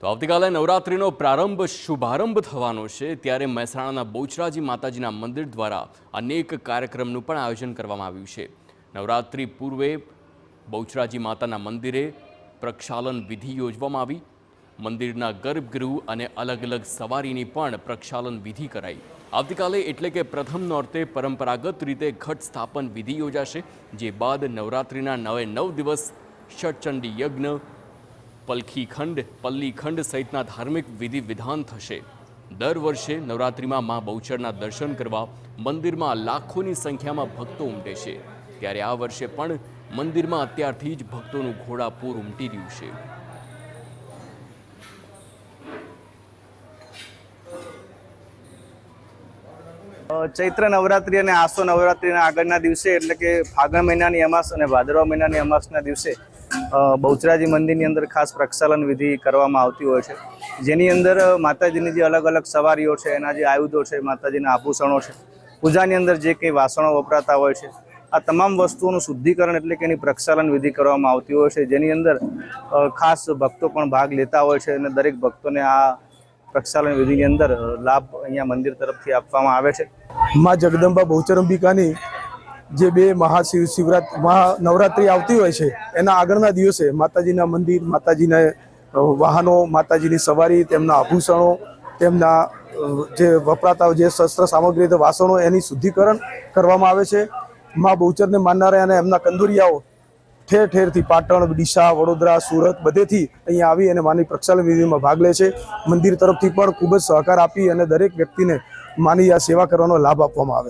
તો આવતીકાલે નવરાત્રિનો શુભારંભ થવાનો છે, ત્યારે મહેસાણાના બહુચરાજી માતાજીના મંદિર દ્વારા અનેક કાર્યક્રમનું પણ આયોજન કરવામાં આવ્યું છે। નવરાત્રિ પૂર્વે બહુચરાજી માતાના મંદિરે પ્રક્ષાલન વિધિ યોજવામાં આવી। મંદિરના ગર્ભગૃહ અને અલગ અલગ સવારીની પણ પ્રક્ષાલન વિધિ કરાઈ। આવતીકાલે એટલે કે પ્રથમ નોરતે પરંપરાગત રીતે ઘટ સ્થાપન વિધિ યોજાશે, જે બાદ નવરાત્રિના 9 દિવસ ષટચંડી યજ્ઞ, પલ્લીખંડ સહિતના ધાર્મિક વિધિ વિધાન થશે। દર વર્ષે નવરાત્રિમાં મા બહુચરના દર્શન કરવા મંદિરમાં લાખોની સંખ્યામાં ભક્તો ઉમટે છે, ત્યારે આ વર્ષે પણ મંદિરમાં અત્યારથી જ ભક્તોનું ઘોડાપૂર ઉમટી રહ્યું છે। ચૈત્ર નવરાત્રિ અને આસો નવરાત્રિના આગળના દિવસે એટલે કે ફાગણ મહિનાની અમાસ અને ભાદરવા મહિનાની અમાસના દિવસે બહુચરાજી મંદિરની અંદર ખાસ પ્રક્ષાલન વિધિ કરવામાં આવતી હોય છે, જેની અંદર માતાજીની જે અલગ અલગ સવારીઓ છે, એના જે આયુધો છે, માતાજીના આભૂષણો છે, પૂજાની અંદર જે કંઈ વાસણો વપરાતા હોય છે, આ તમામ વસ્તુઓનું શુદ્ધિકરણ એટલે કે એની પ્રક્ષાલન વિધિ કરવામાં આવતી હોય છે, જેની અંદર ખાસ ભક્તો પણ ભાગ લેતા હોય છે અને દરેક ભક્તોને આ પ્રક્ષાલન વિધિની અંદર લાભ અહીંયા મંદિર તરફથી આપવામાં આવે છે। માં જગદંબા બહુચરાંબિકાની જે બે મહાનવરાત્રિ આવતી હોય છે, એના આગળના દિવસે માતાજીના મંદિર, માતાજીના વાહનો, માતાજીની સવારી, તેમના આભૂષણો, તેમના જે વપરાતા જે શસ્ત્ર સામગ્રી, વાસણો, એની શુદ્ધિકરણ કરવામાં આવે છે। માં બહુચરને માનનારા અને એમના કંદોરિયાઓ ઠેર ઠેરથી પાટણ, ડીસા, વડોદરા, સુરત બધેથી અહીંયા આવી અને માની પ્રક્ષાલન વિધિમાં ભાગ લે છે। મંદિર તરફથી પણ ખૂબ જ સહકાર આપી અને દરેક વ્યક્તિને માની આ સેવા કરવાનો લાભ આપવામાં આવે છે।